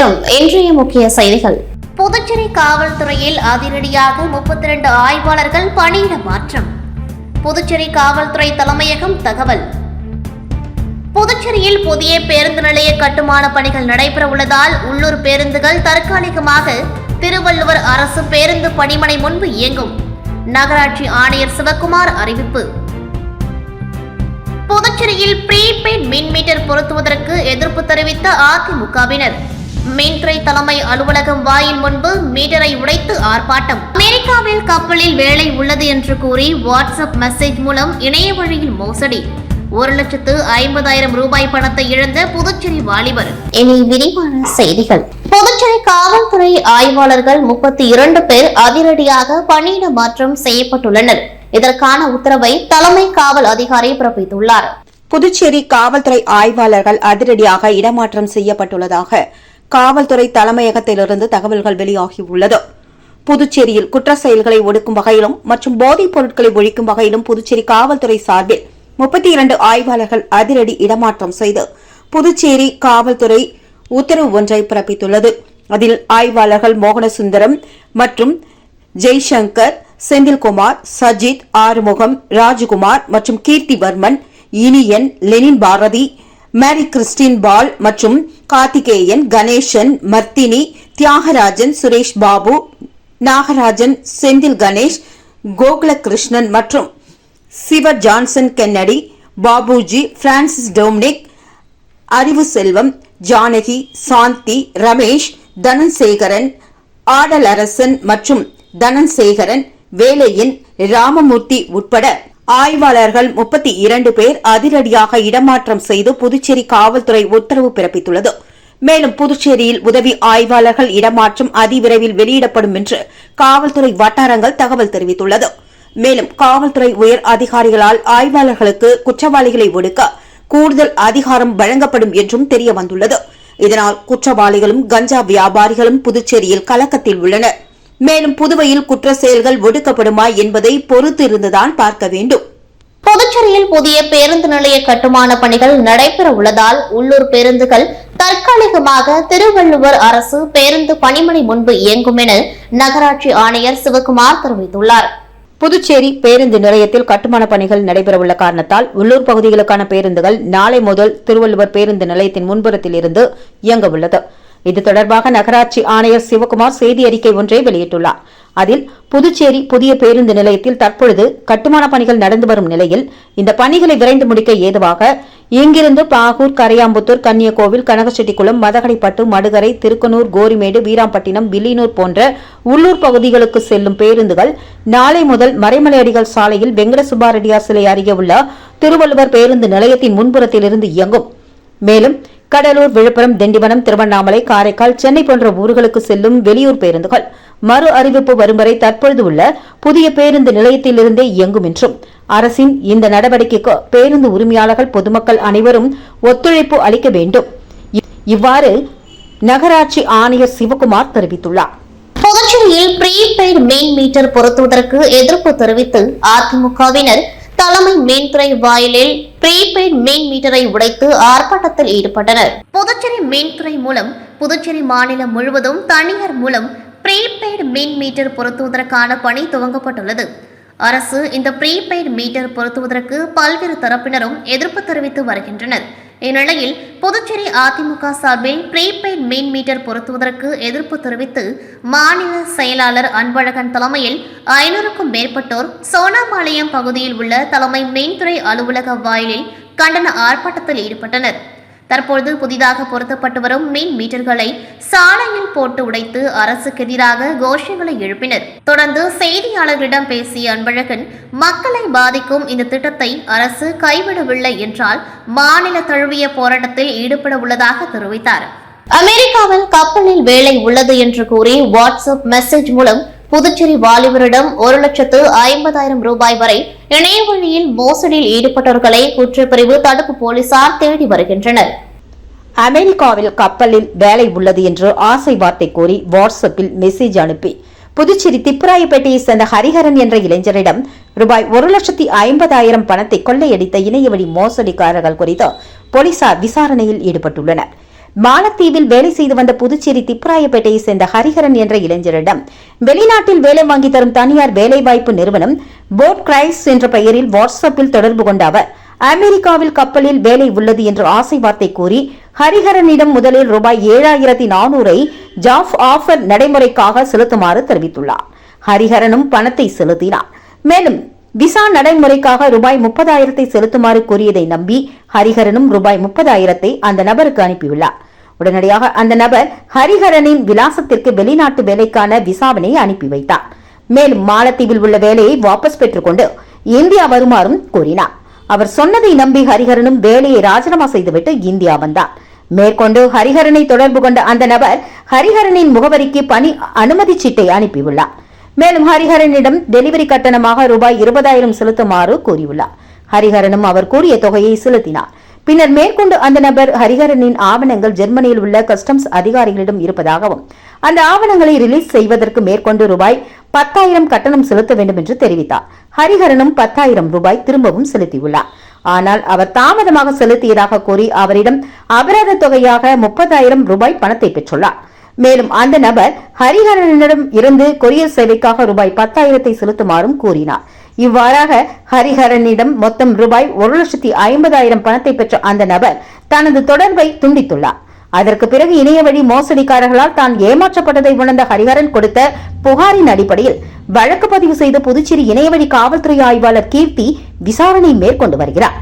வணக்கம். இன்றைய முக்கிய செய்திகள். புதுச்சேரி காவல்துறையில் அதிரடியாக 32 ஆய்வாளர்கள் பணியிட மாற்றம். புதுச்சேரி காவல்துறை தலைமையகம் தகவல். புதுச்சேரியில் புதிய பேருந்து நிலைய கட்டுமான பணிகள் நடைபெற உள்ளதால் உள்ளூர் பேருந்துகள் தற்காலிகமாக திருவள்ளுவர் அரசு பேருந்து பணிமனை முன்பு இயங்கும். நகராட்சி ஆணையர் சிவக்குமார் அறிவிப்பு. புதுச்சேரியில் ப்ரீபெய்ட் மின் மீட்டர் பொருத்துவதற்கு எதிர்ப்பு தெரிவித்த அதிமுகவினர் மின்துறை தலைமை அலுவலகம் வாயில் முன்பு மீட்டரை உடைத்து ஆர்ப்பாட்டம். அமெரிக்காவில் கப்பலில் வேலை உள்ளது என்று கூறி வாட்ஸ்அப் மெசேஜ் மூலம் இணைய வழியில் மோசடி. 1,50,000 ரூபாய் பணத்தை இழந்த புதுச்சேரி வாலிபர். இனி விரிவான செய்திகள். புதுச்சேரி காவல்துறை ஆய்வாளர்கள் 32 பேர் அதிரடியாக பணியிட மாற்றம் செய்யப்பட்டுள்ளனர். இதற்கான உத்தரவை தலைமை காவல் அதிகாரி பிறப்பித்துள்ளார். புதுச்சேரி காவல்துறை ஆய்வாளர்கள் அதிரடியாக இடமாற்றம் செய்யப்பட்டுள்ளதாக காவல்துறை தலைமையகத்திலிருந்து தகவல்கள் வெளியாகியுள்ளது. புதுச்சேரியில் குற்ற செயல்களை ஒடுக்கும் வகையிலும் மற்றும் போதைப் பொருட்களை ஒழிக்கும் வகையிலும் புதுச்சேரி காவல்துறை சார்பில் 32 ஆய்வாளர்கள் அதிரடி இடமாற்றம் செய்து புதுச்சேரி காவல்துறை உத்தரவு ஒன்றை பிறப்பித்துள்ளது. அதில் ஆய்வாளர்கள் மோகனசுந்தரம் மற்றும் ஜெய்சங்கர், செந்தில்குமார், சஜித், ஆறுமுகம், ராஜகுமார் மற்றும் கீர்த்திவர்மன், இனியன், லெனின் பாரதி, மேரி கிறிஸ்டின் பால் மற்றும் கார்த்திகேயன், கணேசன், மர்த்தினி, தியாகராஜன், சுரேஷ் பாபு, நாகராஜன், செந்தில் கணேஷ், கோகுலகிருஷ்ணன் மற்றும் Siva Johnson Kennedy, Babuji, Francis Dominic, Arivu Selvam, Janaki, சாந்தி, ரமேஷ், தனசேகரன், ஆடலரசன் மற்றும் தனசேகரன், வேலையின், ராமமூர்த்தி உட்பட ஆய்வாளர்கள் 32 பேர் அதிரடியாக இடமாற்றம் செய்து புதுச்சேரி காவல்துறை உத்தரவு பிறப்பித்துள்ளது. மேலும் புதுச்சேரியில் உதவி ஆய்வாளர்கள் இடமாற்றம் அதிவிரைவில் வெளியிடப்படும் என்று காவல்துறை வட்டாரங்கள் தகவல் தெரிவித்துள்ளது. மேலும் காவல்துறை உயர் அதிகாரிகளால் ஆய்வாளர்களுக்கு குற்றவாளிகளை ஒடுக்க கூடுதல் அதிகாரம் வழங்கப்படும் என்றும் தெரியவந்துள்ளது. இதனால் குற்றவாளிகளும் கஞ்சா வியாபாரிகளும் புதுச்சேரியில் கலக்கத்தில் உள்ளனர். மேலும் புதுவையில் குற்ற செயல்கள் ஒடுக்கப்படுமா என்பதை பொறுத்து இருந்துதான் பார்க்க வேண்டும். புதுச்சேரியில் புதிய பேருந்து நிலைய கட்டுமான பணிகள் நடைபெற உள்ளதால் உள்ளூர் பேருந்துகள் தற்காலிகமாக திருவள்ளுவர் அரசு பேருந்து பணிமனை முன்பு இயங்கும் என நகராட்சி ஆணையர் சிவக்குமார் தெரிவித்துள்ளார். புதுச்சேரி பேருந்து நிலையத்தில் கட்டுமான பணிகள் நடைபெறவுள்ள காரணத்தால் உள்ளூர் பகுதிகளுக்கான பேருந்துகள் நாளை முதல் திருவள்ளுவர் பேருந்து நிலையத்தின் முன்புறத்தில் இருந்து இயங்க உள்ளது. இது தொடர்பாக நகராட்சி ஆணையர் சிவக்குமார் செய்தி அறிக்கை ஒன்றை வெளியிட்டுள்ளார். அதில் புதுச்சேரி புதிய பேருந்து நிலையத்தில் தற்பொழுது கட்டுமான பணிகள் நடந்து வரும் நிலையில் இந்த பணிகளை விரைந்து முடிக்க ஏதுவாக இங்கிருந்து பாகூர், கரையாம்புத்தூர், கன்னியகோவில், கனகச்செட்டிக்குளம், மதகடிப்பட்டு, மடுகரை, திருக்கனூர், கோரிமேடு, வீராம்பட்டினம், வில்லியனூர் போன்ற உள்ளூர் பகுதிகளுக்கு செல்லும் பேருந்துகள் நாளை முதல் மறைமலையடிகள் சாலையில் வெங்கட சுப்பாரெட்டியார் சிலை அருகே உள்ள திருவள்ளுவர் பேருந்து நிலையத்தின் முன்புறத்திலிருந்து இயங்கும். மேலும் கடலூர், விழுப்புரம், திண்டிவனம், திருவண்ணாமலை, காரைக்கால், சென்னை போன்ற ஊர்களுக்கு செல்லும் வெளியூர் பேருந்துகள் மறு அறிவிப்பு வரும் வரை தற்பொழுது உள்ள புதிய பேருந்து நிலையத்திலிருந்தே இயங்கும் என்றும் அரசின் இந்த நடவடிக்கைக்கு பேருந்து உரிமையாளர்கள், பொதுமக்கள் அனைவரும் ஒத்துழைப்பு அளிக்க வேண்டும். இவ்வாறு நகராட்சி ஆணையர் சிவக்குமார் தெரிவித்துள்ளார். புதுச்சேரியில் ப்ரீபெய்டு மின் மீட்டர் பொருத்துவதற்கு எதிர்ப்பு தெரிவித்து அதிமுகவினர் தலைமை மின்துறை வாயிலில் ப்ரீபெய்டு மின் மீட்டரை உடைத்து ஆர்ப்பாட்டத்தில் ஈடுபட்டனர். புதுச்சேரி மின்துறை மூலம் புதுச்சேரி மாநிலம் முழுவதும் தனியார் மூலம் ப்ரீபெய்டு மின் மீட்டர் பொருத்துவதற்கான பணி துவங்கப்பட்டுள்ளது. அரசு இந்த ப்ரீபெய்டு மீட்டர் பொருத்துவதற்கு பல்வேறு தரப்பினரும் எதிர்ப்பு தெரிவித்து வருகின்றனர். இந்நிலையில் புதுச்சேரி அதிமுக சார்பில் ப்ரீபெய்டு மின் மீட்டர் பொருத்துவதற்கு எதிர்ப்பு தெரிவித்து மாநில செயலாளர் அன்பழகன் தலைமையில் 500க்கும் மேற்பட்டோர் சோனாபாளையம் பகுதியில் உள்ள தலைமை மின்துறை அலுவலக வாயிலில் கண்டன ஆர்ப்பாட்டத்தில் ஈடுபட்டனர். தற்பொழுது புதிதாக பொருத்தப்பட்டு வரும் மின் மீட்டர்களை சாலையில் போட்டு உடைத்து அரசுக்கு எதிராக கோஷங்களை எழுப்பினர். தொடர்ந்து செய்தியாளர்களிடம் பேசிய அன்பழகன், மக்களை பாதிக்கும் இந்த திட்டத்தை அரசு கைவிடவில்லை என்றால் மாநில தழுவிய போராட்டத்தில் ஈடுபட உள்ளதாக தெரிவித்தார். அமெரிக்காவில் கப்பலில் வேலை உள்ளது என்று கூறி வாட்ஸ்அப் மெசேஜ் மூலம் புதுச்சேரி வாலிபரிடம் 1,50,000 ரூபாய் வரை இணைய வழியில் மோசடியில் ஈடுபட்டவர்களை குற்றப்பிரிவு தடுப்பு போலீசார் தேடி வருகின்றனர். அமெரிக்காவில் கப்பலில் வேலை உள்ளது என்று ஆசை வார்த்தை கூறி வாட்ஸ்அப்பில் மெசேஜ் அனுப்பி புதுச்சேரி திப்புராயப்பேட்டையை சேர்ந்த ஹரிஹரன் என்ற இளைஞரிடம் ரூபாய் 1,50,000 பணத்தை கொள்ளையடித்த இணையவழி மோசடிக்காரர்கள் குறித்து போலீசார் விசாரணையில் ஈடுபட்டுள்ளனர். மாலத்தீவில் வேலை செய்து வந்த புதுச்சேரி திப்ராயப்பேட்டையை சேர்ந்த ஹரிஹரன் என்ற இளைஞரிடம் வெளிநாட்டில் வேலை வாங்கி தரும் தனியார் வேலைவாய்ப்பு நிறுவனம் போட் கிரைஸ் என்ற பெயரில் வாட்ஸ்அப்பில் தொடர்பு கொண்ட அவர் அமெரிக்காவில் கப்பலில் வேலை உள்ளது என்று ஆசை வார்த்தை கூறி ஹரிஹரனிடம் முதலில் ரூபாய் 7,400 ஜாப் ஆஃபர் நடைமுறைக்காக செலுத்துமாறு தெரிவித்துள்ளார். ஹரிஹரனும் பணத்தை செலுத்தினார். மேலும் விசா நடைமுறைக்காக ரூபாய் 30,000 செலுத்துமாறு கூறியதை நம்பி ஹரிஹரனும் ரூபாய் 30,000 அந்த நபருக்கு அனுப்பியுள்ளார். உடனடியாக அந்த நபர் ஹரிஹரனின் விலாசத்திற்கு வெளிநாட்டு வேலைக்கான விசாவினை அனுப்பி வைத்தார். மேலும் மாலத்தீவில் உள்ள வேலையை வாபஸ் பெற்றுக்கொண்டு இந்தியா வருமாறும் கூறினார். அவர் சொன்னதை நம்பி ஹரிஹரனும் வேலையை ராஜினாமா செய்துவிட்டு இந்தியா வந்தார். மேற்கொண்டு ஹரிஹரனை தொடர்பு கொண்ட அந்த நபர் ஹரிஹரனின் முகவரிக்கு பணி அனுமதி சீட்டை அனுப்பியுள்ளார். மேலும் ஹரிஹரனிடம் டெலிவரி கட்டணமாக ரூபாய் 20,000 செலுத்துமாறு கூறியுள்ளார். ஹரிஹரனும் அவர் கூறிய தொகையை செலுத்தினார். பின்னர் மேற்கொண்டு அந்த நபர் ஹரிஹரனின் ஆவணங்கள் ஜெர்மனியில் உள்ள கஸ்டம்ஸ் அதிகாரிகளிடம் இருப்பதாகவும் அந்த ஆவணங்களை ரிலீஸ் செய்வதற்கு மேற்கொண்டு ரூபாய் 10,000 கட்டணம் செலுத்த வேண்டும் என்று தெரிவித்தார். ஹரிஹரனும் 10,000 ரூபாய் திரும்பவும் செலுத்தியுள்ளார். ஆனால் அவர் தாமதமாக செலுத்தியதாக கூறி அவரிடம் அபராத தொகையாக 30,000 ரூபாய் பணத்தை பெற்றுள்ளார். மேலும் அந்த நபர் ஹரிஹரனிடம் இருந்து கொரியர் சேவைக்காக ரூபாய் 10,000 செலுத்துமாறும் கூறினார். இவ்வாறாக ஹரிஹரனிடம் மொத்தம் ரூபாய் 1,50,000 பணத்தை பெற்ற அந்த நபர் தனது தொடர்பை துண்டித்துள்ளார். அதற்கு பிறகு இணைய வழி மோசடிக்காரர்களால் தான் ஏமாற்றப்பட்டதை உணர்ந்த ஹரிஹரன் கொடுத்த புகாரின் அடிப்படையில் வழக்கு பதிவு செய்த புதுச்சேரி இணையவழி காவல்துறை ஆய்வாளர் கீர்த்தி விசாரணை மேற்கொண்டு வருகிறார்.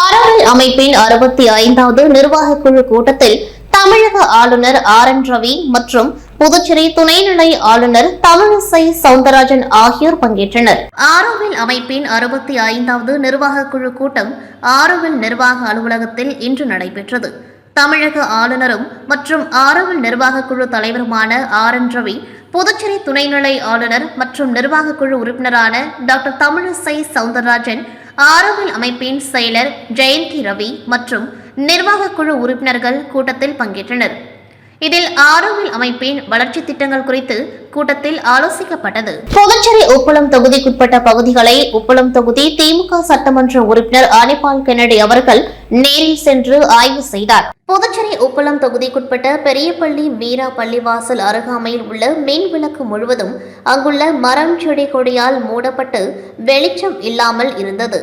ஆர்எல் அமைப்பின் 65வது நிர்வாக குழு கூட்டத்தில் தமிழக ஆளுநர் RN ரவி மற்றும் புதுச்சேரி துணைநிலை ஆளுநர் தமிழிசை சவுந்தரராஜன் ஆகியோர் பங்கேற்றனர். ஆரோவில் அமைப்பின் 65வது நிர்வாக குழு கூட்டம் ஆரோவில் நிர்வாக அலுவலகத்தில் இன்று நடைபெற்றது. தமிழக ஆளுநரும் மற்றும் ஆரோவில் நிர்வாக குழு தலைவருமான RN ரவி, புதுச்சேரி துணைநிலை ஆளுநர் மற்றும் நிர்வாக குழு உறுப்பினரான டாக்டர் தமிழிசை சவுந்தரராஜன், ஆரோவில் அமைப்பின் செயலர் ஜெயந்தி ரவி மற்றும் நிர்வாக குழு உறுப்பினர்கள் கூட்டத்தில் பங்கேற்றனர். இதில் ஆரோவில் அமைப்பின் வளர்ச்சி திட்டங்கள் குறித்து கூட்டத்தில் ஆலோசிக்கப்பட்டது. புதுச்சேரி உப்பளம் தொகுதிக்குட்பட்ட பகுதிகளை உப்பளம் தொகுதி திமுக சட்டமன்ற உறுப்பினர் அனிபால் கென்னடி அவர்கள் நேரில் சென்று ஆய்வு செய்தார். புதுச்சேரி உப்பளம் தொகுதிக்குட்பட்ட பெரியபள்ளி மீரா பள்ளிவாசல் அருகாமையில் உள்ள மின் விளக்கு முழுவதும் அங்குள்ள மரம் செடி கொடியால் மூடப்பட்டு வெளிச்சம் இல்லாமல் இருந்தது.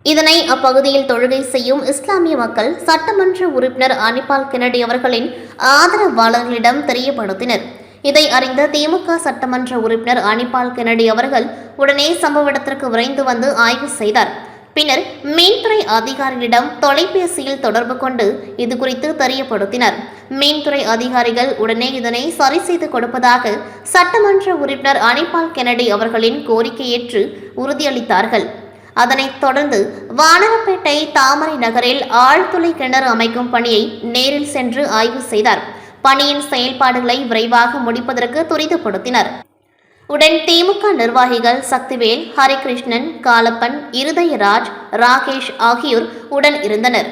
இதனை அப்பகுதியில் தொழுகை செய்யும் இஸ்லாமிய மக்கள் சட்டமன்ற உறுப்பினர் அனிபால் கென்னடி அவர்களின் ஆதரவாளர்களிடம் தெரியப்படுத்தினர். இதை அறிந்த திமுக சட்டமன்ற உறுப்பினர் அனிபால் கென்னடி அவர்கள் உடனே சம்பவ இடத்திற்கு விரைந்து வந்து ஆய்வு செய்தார். பின்னர் மீன்துறை அதிகாரிகளிடம் தொலைபேசியில் தொடர்பு கொண்டு இது குறித்து தெரியப்படுத்தினர். மீன்துறை அதிகாரிகள் உடனே இதனை சரி செய்து கொடுப்பதாக சட்டமன்ற உறுப்பினர் அனிபால் கென்னடி அவர்களின் கோரிக்கையேற்று உறுதியளித்தார்கள். அதனைத் தொடர்ந்து வானரப்பேட்டை தாமரை நகரில் ஆழ்துளை கிணறு அமைக்கும் பணியை நேரில் சென்று ஆய்வு செய்தார். பணியின் செயல்பாடுகளை விரைவாக முடிப்பதற்கு துரிதப்படுத்தினர். உடன் திமுக நிர்வாகிகள் சக்திவேல், ஹரிகிருஷ்ணன், காலப்பன், இருதயராஜ், ராகேஷ் ஆகியோர் உடன் இருந்தனர்.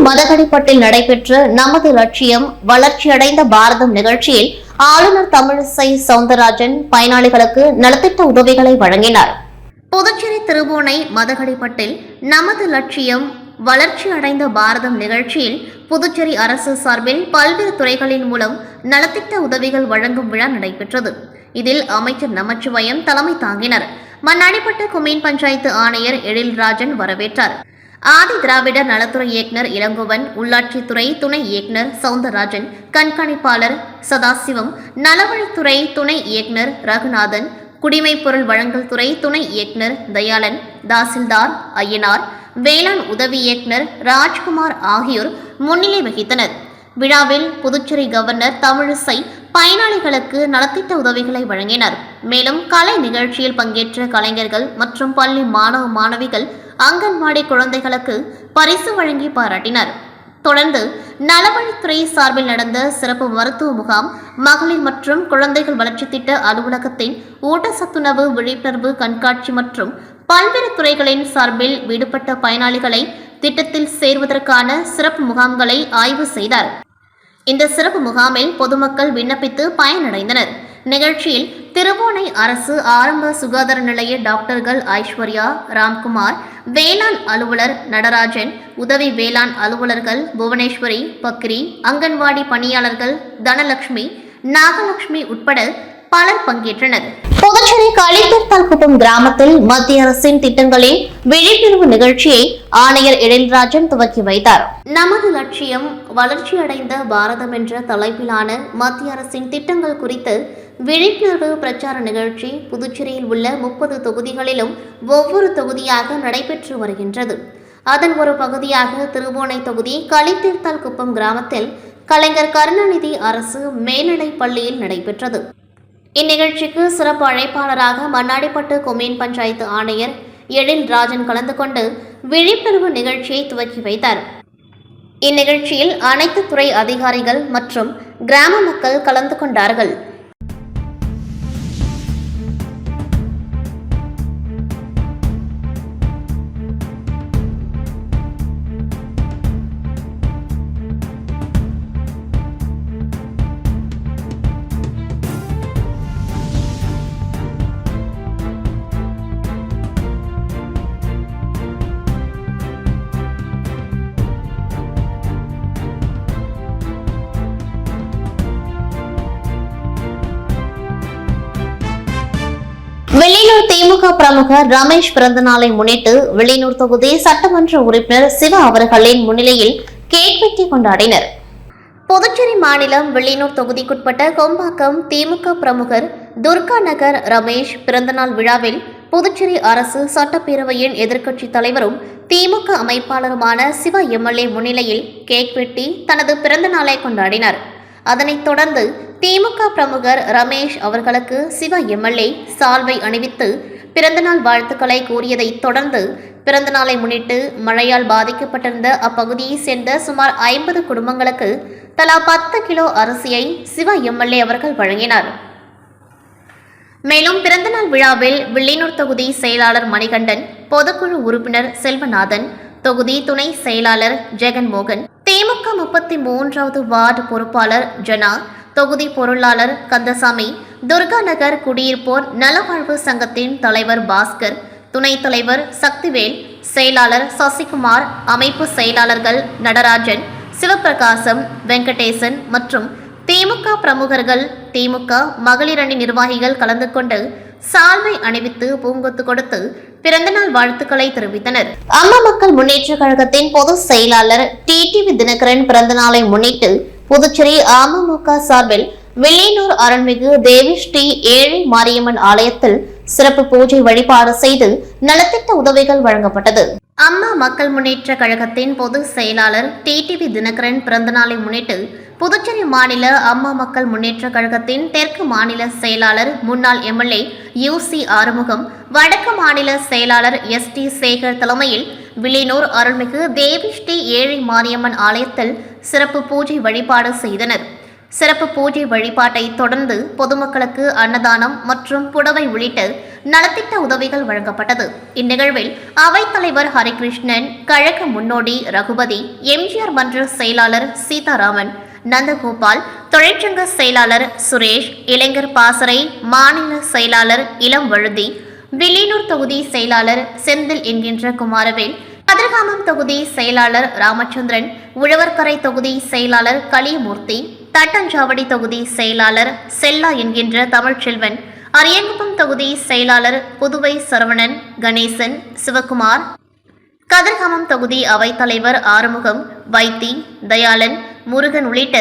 மதகடிப்பட்டில் நடைபெற்ற நமது லட்சியம் வளர்ச்சியடைந்த பாரதம் நிகழ்ச்சியில் ஆளுநர் தமிழிசை சவுந்தரராஜன் பயனாளிகளுக்கு நலத்திட்ட உதவிகளை வழங்கினார். புதுச்சேரி திருபுவனை மதகடிப்பட்டில் நமது லட்சியம் வளர்ச்சியடைந்த பாரதம் நிகழ்ச்சியில் புதுச்சேரி அரசு சார்பில் பல்வேறு துறைகளின் மூலம் நலத்திட்ட உதவிகள் வழங்கும் விழா நடைபெற்றது. இதில் அமைச்சர் நமச்சிவாயம் தலைமை தாங்கினர். மண்ணாடிப்பட்டு குமீன் பஞ்சாயத்து ஆணையர் எழில்ராஜன் வரவேற்றார். ஆதி திராவிடர் நலத்துறை இயக்குநர் இளங்கோவன், உள்ளாட்சித்துறை துணை இயக்குநர் சவுந்தரராஜன், கண்காணிப்பாளர் சதாசிவம், நலவழித்துறை துணை இயக்குநர் ரகுநாதன், குடிமைப் பொருள் வழங்கல் துறை துணை இயக்குநர் தயாளன், தாசில்தார் ஐயனார், வேளாண் உதவி இயக்குநர் ராஜ்குமார் ஆகியோர் முன்னிலை வகித்தனர். விழாவில் புதுச்சேரி கவர்னர் தமிழிசை பயனாளிகளுக்கு நலத்திட்ட உதவிகளை வழங்கினார். மேலும் கலை நிகழ்ச்சியில் பங்கேற்ற கலைஞர்கள் மற்றும் பள்ளி மாணவ மாணவிகள் அங்கன்வாடி குழந்தைகளுக்கு பரிசு வழங்கி பாராட்டினர். தொடர்ந்து நலவழித்துறை சார்பில் நடந்த சிறப்பு மருத்துவ முகாம், மகளிர் மற்றும் குழந்தைகள் வளர்ச்சி திட்ட அலுவலகத்தின் ஊட்டச்சத்துணவு விழிப்புணர்வு கண்காட்சி மற்றும் பல்வேறு துறைகளின் சார்பில் விடுபட்ட பயனாளிகளை திட்டத்தில் சேர்வதற்கான சிறப்பு முகாம்களை ஆய்வு செய்தார். இந்த சிறப்பு முகாமில் பொதுமக்கள் விண்ணப்பித்து பயனடைந்தனர். நிகழ்ச்சியில் திருவோணை அரசு ஆரம்ப சுகாதார நிலைய டாக்டர்கள் ஐஸ்வர்யா, ராம்குமார், வேளாண் அலுவலர் நடராஜன், உதவி வேளாண் அலுவலர்கள் புவனேஸ்வரி, பக்ரி, அங்கன்வாடி பணியாளர்கள் தனலட்சுமி, நாகலட்சுமி உட்பட பலர் பங்கேற்றனர். புதுச்சேரி களித்தீர்த்தால்குப்பம் கிராமத்தில் மத்திய அரசின் திட்டங்களின் விழிப்புணர்வு நிகழ்ச்சியை ஆணையர் எழில்ராஜன் துவக்கி வைத்தார். நமது லட்சியம் வளர்ச்சியடைந்த பாரதம் என்ற தலைப்பிலான மத்திய அரசின் திட்டங்கள் குறித்து விழிப்புணர்வு பிரச்சார நிகழ்ச்சி புதுச்சேரியில் உள்ள 30 தொகுதிகளிலும் ஒவ்வொரு தொகுதியாக நடைபெற்று வருகின்றது. அதன் ஒரு பகுதியாக திருவோணை தொகுதி களித்தீர்த்தால்குப்பம் கிராமத்தில் கலைஞர் கருணாநிதி அரசு மேல்நிலைப் பள்ளியில் நடைபெற்றது. இந்நிகழ்ச்சிக்கு சிறப்பு அழைப்பாளராக மண்ணாடிப்பட்டு கொம்யூன் பஞ்சாயத்து ஆணையர் எழில்ராஜன் கலந்து கொண்டு விழிப்புணர்வு நிகழ்ச்சியை துவக்கி வைத்தார். இந்நிகழ்ச்சியில் அனைத்து துறை அதிகாரிகள் மற்றும் கிராம மக்கள் கலந்து கொண்டார்கள். வில்லியனூர் திமுக பிரமுகர் ரமேஷ் பிறந்த நாளை முன்னிட்டு வில்லியனூர் தொகுதி சட்டமன்ற உறுப்பினர் சிவா அவர்களின் முன்னிலையில் கேக் வெட்டி கொண்டாடினர். புதுச்சேரி மாநிலம் வில்லியனூர் தொகுதிக்குட்பட்ட கொம்பாக்கம் திமுக பிரமுகர் துர்கா நகர் ரமேஷ் பிறந்தநாள் விழாவில் புதுச்சேரி அரசு சட்டப்பேரவையின் எதிர்க்கட்சி தலைவரும் திமுக அமைப்பாளருமான சிவா எம்எல்ஏ முன்னிலையில் கேக் வெட்டி தனது பிறந்த நாளை கொண்டாடினார். அதனைத் தொடர்ந்து திமுக பிரமுகர் ரமேஷ் அவர்களுக்கு சிவா எம்எல்ஏ சால்வை அணிவித்து பிறந்தநாள் வாழ்த்துக்களை கூறியதைத் தொடர்ந்து பிறந்தநாளை முன்னிட்டு மழையால் பாதிக்கப்பட்டிருந்த அப்பகுதியைச் சேர்ந்த சுமார் 50 குடும்பங்களுக்கு தலா 10 கிலோ அரிசியை சிவா எம்எல்ஏ அவர்கள் வழங்கினார். மேலும் பிறந்தநாள் விழாவில் வில்லியனூர் தொகுதி செயலாளர் மணிகண்டன், பொதுக்குழு உறுப்பினர் செல்வநாதன், தொகுதி துணை செயலாளர் ஜெகன்மோகன், திமுக 33வது வார்டு பொறுப்பாளர் ஜனா, தொகுதி பொருளாளர் கந்தசாமி, துர்கா நகர் குடியிருப்போர் நலவாழ்வு சங்கத்தின் தலைவர் பாஸ்கர், துணைத் தலைவர் சக்திவேல், செயலாளர் சசிகுமார், அமைப்பு செயலாளர்கள் நடராஜன், சிவபிரகாசம், வெங்கடேசன் மற்றும் திமுக பிரமுகர்கள், திமுக மகளிர் அணி நிர்வாகிகள் கலந்து கொண்டு சால்வை அணிவித்து பூங்கொத்து கொடுத்து பிறந்தநாள் வாழ்த்துக்களை தெரிவித்தனர். அம்மா மக்கள் முன்னேற்ற கழகத்தின் பொதுச் செயலாளர் டிடிவி தினகரன் பிறந்தநாளை முன்னிட்டு புதுச்சேரி அமமுக சார்பில் வில்லியனூர் அருள்மிகு தேவி ஸ்ரீ ஏழை மாரியம்மன் ஆலயத்தில் சிறப்பு பூஜை வழிபாடு செய்து நலத்திட்ட உதவிகள் வழங்கப்பட்டது. அம்மா மக்கள் முன்னேற்ற கழகத்தின் பொதுச் செயலாளர் டிடிவி தினகரன் பிறந்தநாளை முன்னிட்டு புதுச்சேரி மாநில அம்மா மக்கள் முன்னேற்ற கழகத்தின் தெற்கு மாநில செயலாளர் முன்னாள் எம்எல்ஏ யூசி ஆறுமுகம், வடக்கு மாநில செயலாளர் எஸ்டி சேகர் தலைமையில் வில்லியனூர் அருள்மிகு தேவி ஸ்ரீ ஏழை மாரியம்மன் ஆலயத்தில் சிறப்பு பூஜை வழிபாடு செய்தனர். சிறப்பு பூஜை வழிபாட்டை தொடர்ந்து பொதுமக்களுக்கு அன்னதானம் மற்றும் புடவை உள்ளிட்ட நலத்திட்ட உதவிகள் வழங்கப்பட்டது. இந்நிகழ்வில் அவைத்தலைவர் ஹரிகிருஷ்ணன், கழக முன்னோடி ரகுபதி, எம்ஜிஆர் மன்ற செயலாளர் சீதாராமன், நந்தகோபால், தொழிற்சங்க செயலாளர் சுரேஷ், இளைஞர் பாசறை மாநில செயலாளர் இளம் வழுதி, வில்லியனூர் தொகுதி செயலாளர் செந்தில் என்கின்ற குமாரவேல், கதிர்காமம் தொகுதி செயலாளர் ராமச்சந்திரன், உழவர்கரை தொகுதி செயலாளர் கலியமூர்த்தி, தட்டஞ்சாவடி தொகுதி செயலாளர் செல்லா என்கின்ற தமிழ்ச்செல்வன், அரியங்குப்பம் தொகுதி செயலாளர் புதுவை சரவணன், கணேசன், சிவகுமார், கதிர்காமம் தொகுதி அவைத்தலைவர் ஆறுமுகம், வைத்தி, தயாளன், முருகன் உள்ளிட்ட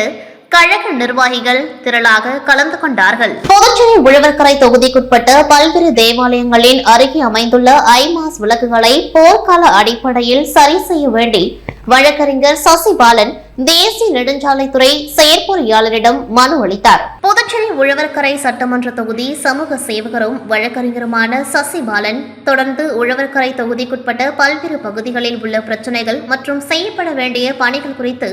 கழக நிர்வாகிகள் திரளாக கலந்து கொண்டார்கள். புதுச்சேரி உழவர்கரை தொகுதிக்குட்பட்ட பல்வேறு தேவாலயங்களின் அருகே அமைந்துள்ள ஐமாஸ் விளக்குகளை போர்க்கால அடிப்படையில் சரி செய்ய வேண்டி வழக்கறிஞர் சசிபாலன் தேசிய நெடுஞ்சாலைத்துறை செயற்பொறியாளரிடம் மனு அளித்தார். புதுச்சேரி உழவர்கரை சட்டமன்ற தொகுதி சமூக சேவகரும் வழக்கறிஞருமான சசிபாலன் தொடர்ந்து உழவர்கரை தொகுதிக்குட்பட்ட பல்வேறு பகுதிகளில் உள்ள பிரச்சினைகள் மற்றும் செய்யப்பட வேண்டிய பணிகள் குறித்து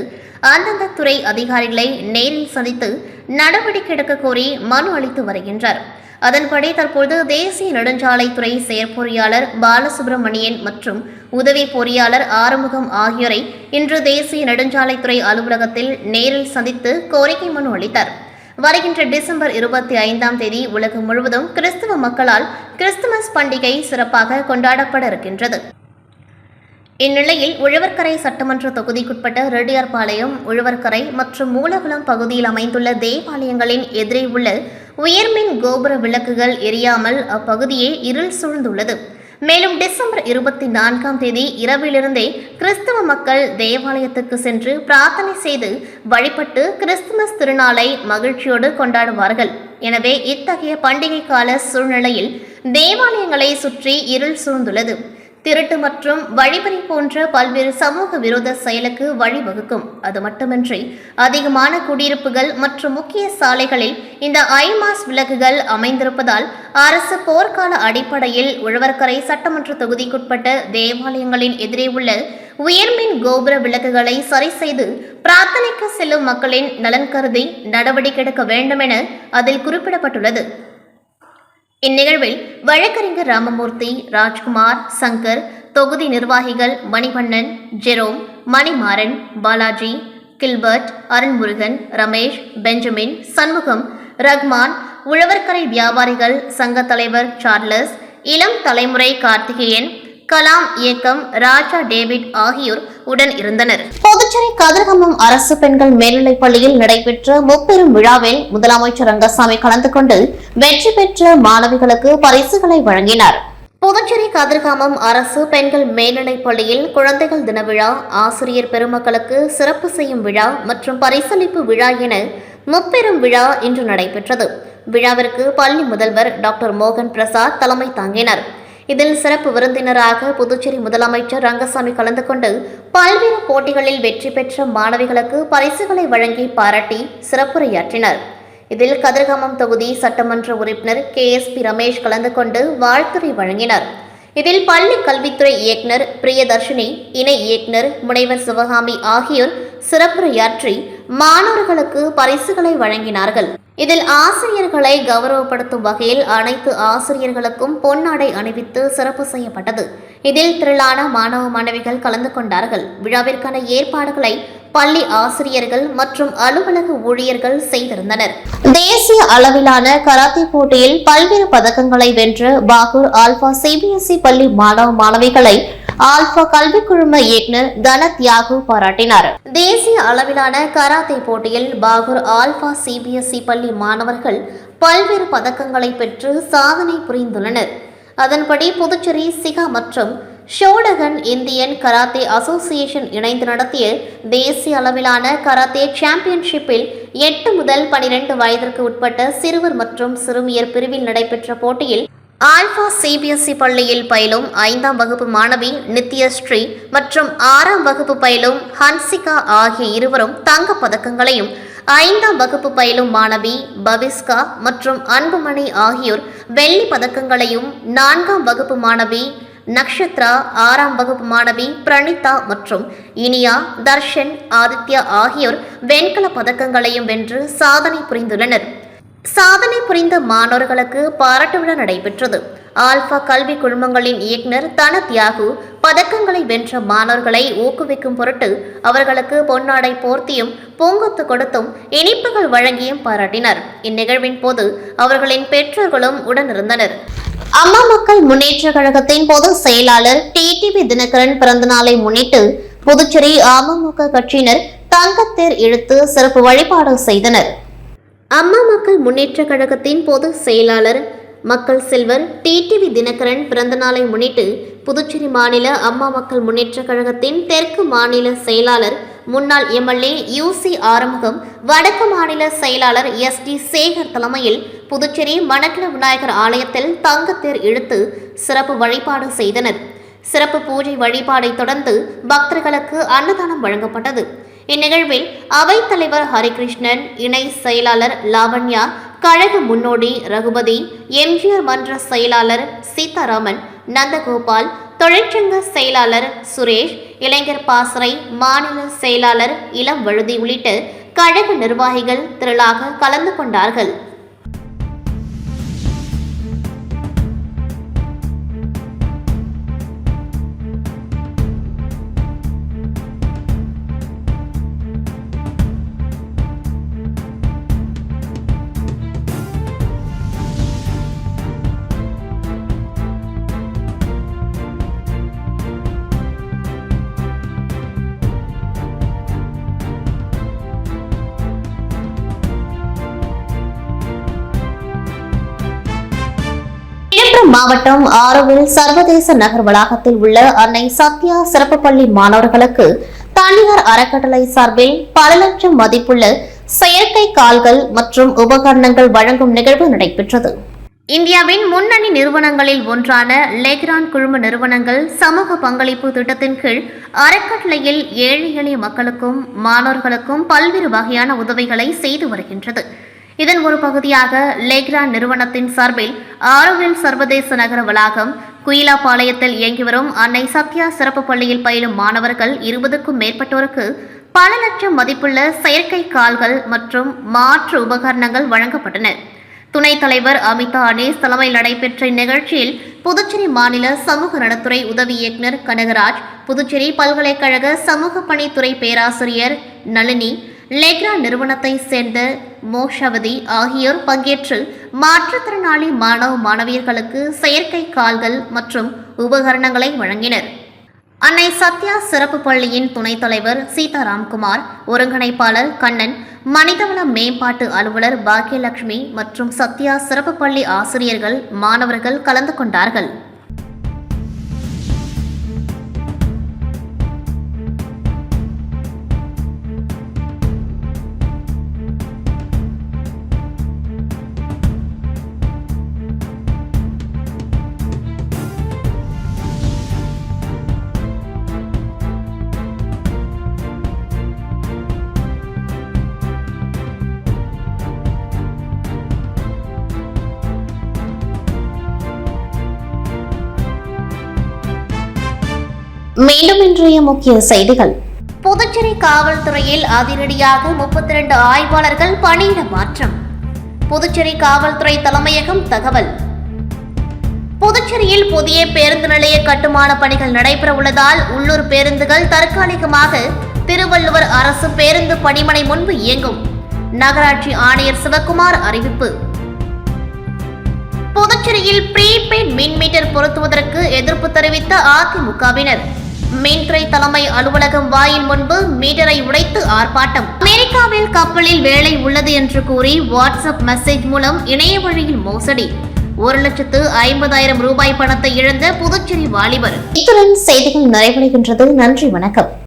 அந்தந்த துறை அதிகாரிகளை நேரில் சந்தித்து நடவடிக்கை எடுக்க கோரி மனு அளித்து வருகின்றார். அதன்படி தற்போது தேசிய நெடுஞ்சாலைத்துறை செயற்பொறியாளர் பாலசுப்ரமணியன் மற்றும் உதவி பொறியாளர் ஆறுமுகம் ஆகியோரை இன்று தேசிய நெடுஞ்சாலைத்துறை அலுவலகத்தில் நேரில் சந்தித்து கோரிக்கை மனு அளித்தார். வருகின்ற டிசம்பர் 25ஆம் தேதி உலகம் முழுவதும் கிறிஸ்தவ மக்களால் கிறிஸ்துமஸ் பண்டிகை சிறப்பாக கொண்டாடப்பட இருக்கின்றது. இந்நிலையில் உழவர்கரை சட்டமன்ற தொகுதிக்குட்பட்ட ரெட்டியார்பாளையம், உழவர்கரை மற்றும் மூலகுளம் பகுதியில் அமைந்துள்ள தேவாலயங்களின் எதிரே உள்ள உயர்மின் கோபுர விளக்குகள் எரியாமல் அப்பகுதியே இருள் சூழ்ந்துள்ளது. மேலும் டிசம்பர் 24ஆம் தேதி இரவிலிருந்தே கிறிஸ்தவ மக்கள் தேவாலயத்துக்கு சென்று பிரார்த்தனை செய்து வழிபட்டு கிறிஸ்துமஸ் திருநாளை மகிழ்ச்சியோடு கொண்டாடுவார்கள். எனவே இத்தகைய பண்டிகை கால சூழ்நிலையில் தேவாலயங்களை சுற்றி இருள் சூழ்ந்துள்ளது. திருட்டு மற்றும் வழிபறி போன்ற பல்வேறு சமூக விரோத செயலுக்கு வழிவகுக்கும். அது மட்டுமின்றி அதிகமான குடியிருப்புகள் மற்றும் முக்கிய சாலைகளில் இந்த ஐமாஸ் விளக்குகள் அமைந்திருப்பதால் அரசு போர்க்கால அடிப்படையில் உழவர்கரை சட்டமன்ற தொகுதிக்குட்பட்ட தேவாலயங்களின் எதிரே உள்ள உயர்மின் கோபுர விளக்குகளை சரி செய்து பிரார்த்தனைக்கு செல்லும் மக்களின் நலன் கருதி நடவடிக்கை எடுக்க வேண்டும் என அதில் குறிப்பிடப்பட்டுள்ளது. இந்நிகழ்வில் வழக்கறிஞர் ராமமூர்த்தி, ராஜ்குமார், சங்கர், தொகுதி நிர்வாகிகள் Manivannan, Jerome, Manimaran, Balaji, Gilbert, Arunmurugan, Ramesh, Benjamin, Shanmugam, Rahman, Uzhavarkarai வியாபாரிகள் சங்க தலைவர் சார்லஸ், இளம் தலைமுறை கார்த்திகேயன், கலாம் இயக்கம் ராஜா டேவிட் ஆகியோர் உடன் இருந்தனர். புதுச்சேரி கதிர்காமம் அரசு பெண்கள் மேல்நிலைப் பள்ளியில் நடைபெற்ற முப்பெரும் விழாவில் முதலமைச்சர் ரங்கசாமி கலந்து கொண்டு வெற்றி பெற்ற மாணவிகளுக்கு பரிசுகளை வழங்கினார். புதுச்சேரி கதிர்காமம் அரசு பெண்கள் மேல்நிலைப் பள்ளியில் குழந்தைகள் தின விழா, ஆசிரியர் பெருமக்களுக்கு சிறப்பு செய்யும் விழா மற்றும் பரிசளிப்பு விழா என முப்பெரும் விழா இன்று நடைபெற்றது. விழாவிற்கு பள்ளி முதல்வர் டாக்டர் மோகன் பிரசாத் தலைமை தாங்கினார். இதில் சிறப்பு விருந்தினராக புதுச்சேரி முதலமைச்சர் ரங்கசாமி கலந்து கொண்டு பல்வேறு போட்டிகளில் வெற்றி பெற்ற மாணவிகளுக்கு பரிசுகளை வழங்கி பாராட்டி சிறப்புரையாற்றினார். இதில் கதிர்காமம் தொகுதி சட்டமன்ற உறுப்பினர் KSP ரமேஷ் கலந்து கொண்டு வாழ்த்துரை வழங்கினார். இதில் பள்ளி கல்வித்துறை இயக்குனர் பிரியதர்ஷினி, இணை இயக்குனர் முனைவர் சிவகாமி ஆகியோர் சிறப்புரையாற்றி மாணவர்களுக்கு பரிசுகளை வழங்கினார்கள். இதில் ஆசிரியர்களை கௌரவப்படுத்தும் வகையில் அனைத்து ஆசிரியர்களுக்கும் பொன்னாடை அணிவித்து சிறப்பு செய்யப்பட்டது. இதில் திரளான மாணவ மாணவிகள் கலந்து கொண்டார்கள். விழாவிற்கான ஏற்பாடுகளை பள்ளி ஆசிரியர்கள் மற்றும் அலுவலக ஊழியர்கள் செய்திருந்தனர். தேசிய அளவிலான கராத்தே போட்டியில் பல்வேறு பதக்கங்களை வென்ற பாகூர் ஆல்பா CBSE பள்ளி மாணவ மாணவிகளை ஆல்பா கல்வி குழும இயக்குனர் கனத்யாகு பாராட்டினார். தேசிய அளவிலான கராத்தே போட்டியில் பாகூர் ஆல்பா CBSE பள்ளி மாணவர்கள் பல்வேறு பதக்கங்களை பெற்று சாதனை புரிந்துள்ளனர். அதன்படி புதுச்சேரி சிகா மற்றும் ஷோடகன் இந்தியன் கராத்தே அசோசியேஷன் இணைந்து நடத்திய தேசிய அளவிலான கராத்தே சாம்பியன்ஷிப்பில் 8 முதல் 12 வயதிற்கு உட்பட்ட சிறுவர் மற்றும் சிறுமியர் பிரிவில் நடைபெற்ற போட்டியில் ஆல்பா CBSE பள்ளியில் பயிலும் 5ஆம் வகுப்பு மாணவி நித்யஸ்ரீ மற்றும் 6ஆம் வகுப்பு பயிலும் ஹன்சிகா ஆகிய இருவரும் தங்கப் பதக்கங்களையும், 5ஆம் வகுப்பு பயிலும் மாணவி பவிஸ்கா மற்றும் அன்புமணி ஆகியோர் வெள்ளி பதக்கங்களையும், 4ஆம் வகுப்பு மாணவி நக்ஷத்ரா, 6ஆம் வகுப்பு மாணவி பிரணீதா மற்றும் இனியா, தர்ஷன், ஆதித்யா ஆகியோர் வெண்கல பதக்கங்களையும் வென்று சாதனை புரிந்துள்ளனர். சாதனை புரிந்த மாணவர்களுக்கு பாராட்டு விழா நடைபெற்றது. ஆல்பா கல்வி குழுமங்களின் இயக்குனர் தனத்யாகு பதக்கங்களை வென்ற மாணவர்களை ஊக்குவிக்கும் பொருட்டு அவர்களுக்கு பொன்னாடை போர்த்தியும் பூங்கொத்து கொடுத்தும் இனிப்புகள் வழங்கியும் பாராட்டினர். இந்நிகழ்வின் போது அவர்களின் பெற்றோர்களும் உடனிருந்தனர். அம்மா மக்கள் முன்னேற்ற கழகத்தின் பொதுச் செயலாளர் TTV தினகரன் பிறந்தநாளை முன்னிட்டு புதுச்சேரி அமமுக கட்சியினர் தங்கத்தேர் இழுத்து சிறப்பு வழிபாடு செய்தனர். அம்மா மக்கள் முன்னேற்ற கழகத்தின் பொதுச் செயலாளர் மக்கள் செல்வர் TTV தினகரன் பிறந்தநாளை முன்னிட்டு புதுச்சேரி மாநில அம்மா மக்கள் முன்னேற்ற கழகத்தின் தெற்கு மாநில செயலாளர் முன்னாள் MLA UC ஆறுமுகம், வடக்கு மாநில செயலாளர் SD சேகர் தலைமையில் புதுச்சேரி மணக்குள விநாயகர் ஆலயத்தில் தங்கத்தேர் இழுத்து சிறப்பு வழிபாடு செய்தனர். சிறப்பு பூஜை வழிபாடை தொடர்ந்து பக்தர்களுக்கு அன்னதானம் வழங்கப்பட்டது. இந்நிகழ்வில் அவைத்தலைவர் ஹரிகிருஷ்ணன், இணை செயலாளர் லாவண்யா, கழக முன்னோடி ரகுபதி, எம்ஜிஆர் மன்ற செயலாளர் சீதாராமன், நந்தகோபால், தொழிற்சங்க செயலாளர் சுரேஷ், இளைஞர் பாசறை மாநில செயலாளர் இளம் வழுதி உள்ளிட்ட கழக நிர்வாகிகள் திரளாக கலந்து கொண்டார்கள். விழுப்புரம் மாவட்டம் ஆரோவில் சர்வதேச நகர் வளாகத்தில் உள்ள அன்னை சத்யா சிறப்பு பள்ளி மாணவர்களுக்கு தனியார் அறக்கட்டளை சார்பில் பல லட்சம் மதிப்புள்ள செயற்கை கால்கள் மற்றும் உபகரணங்கள் வழங்கும் நிகழ்வு நடைபெற்றது. இந்தியாவின் முன்னணி நிறுவனங்களில் ஒன்றான லெக்ராண்ட் குழும நிறுவனங்கள் சமூக பங்களிப்பு திட்டத்தின் கீழ் அறக்கட்டளையில் ஏழை எளிய மக்களுக்கும் மாணவர்களுக்கும் பல்வேறு வகையான உதவிகளை செய்து வருகின்றது. இதன் ஒரு பகுதியாக லெக்ராண்ட் நிறுவனத்தின் சார்பில் ஆரோவில் சர்வதேச நகர வளாகம் குயிலாப்பாளையத்தில் இயங்கி வரும் அன்னை சத்யா சிறப்பு பள்ளியில் பயிலும் மாணவர்கள் 20க்கும் மேற்பட்டோருக்கு பல லட்சம் மதிப்புள்ள செயற்கை கால்கள் மற்றும் மாற்று உபகரணங்கள் வழங்கப்பட்டன. துணைத் தலைவர் அமிதா அனீஸ் தலைமையில் நடைபெற்ற இந்நிகழ்ச்சியில் புதுச்சேரி மாநில சமூக நலத்துறை உதவி இயக்குநர் கனகராஜ், புதுச்சேரி பல்கலைக்கழக சமூக பணித்துறை பேராசிரியர் நளினி, லெக்ராண்ட் நிறுவனத்தை சேர்ந்த மோஷவதி ஆகியோர் பங்கேற்று மாற்றுத்திறனாளி மாணவ மாணவியர்களுக்கு செயற்கை கால்கள் மற்றும் உபகரணங்களை வழங்கினர். அன்னை சத்யா சிறப்பு பள்ளியின் துணைத் தலைவர் சீதாராம்குமார், ஒருங்கிணைப்பாளர் கண்ணன், மனிதவள மேம்பாட்டு அலுவலர் பாக்கியலட்சுமி மற்றும் சத்யா சிறப்பு பள்ளி ஆசிரியர்கள், மாணவர்கள் கலந்து கொண்டார்கள். மீண்டும் இன்றைய முக்கிய செய்திகள். புதுச்சேரி காவல்துறையில் அதிரடியாக 32 ஆய்வாளர்கள் பணியிட மாற்றம். புதுச்சேரி காவல்துறை தலைமையகம் தகவல். புதுச்சேரியில் புதிய பேருந்து நிலைய கட்டுமான பணிகள் நடைபெற உள்ளதால் உள்ளூர் பேருந்துகள் தற்காலிகமாக திருவள்ளுவர் அரசு பேருந்து பணிமனை முன்பு இயங்கும். நகராட்சி ஆணையர் சிவக்குமார் அறிவிப்பு. புதுச்சேரியில் ப்ரீபெய்ட் மின் மீட்டர் பொருத்துவதற்கு எதிர்ப்பு தெரிவித்த அதிமுகவினர் மின்துறை தலைமை அலுவலகம் வாயில் முன்பு மீட்டரை உடைத்து ஆர்ப்பாட்டம். அமெரிக்காவில் கப்பலில் வேலை உள்ளது என்று கூறி வாட்ஸ்அப் மெசேஜ் மூலம் இணைய வழியில் மோசடி. 1,50,000 ரூபாய் பணத்தை இழந்த புதுச்சேரி வாலிபர். இத்துடன் செய்திகள் நிறைவடைகின்றது. நன்றி, வணக்கம்.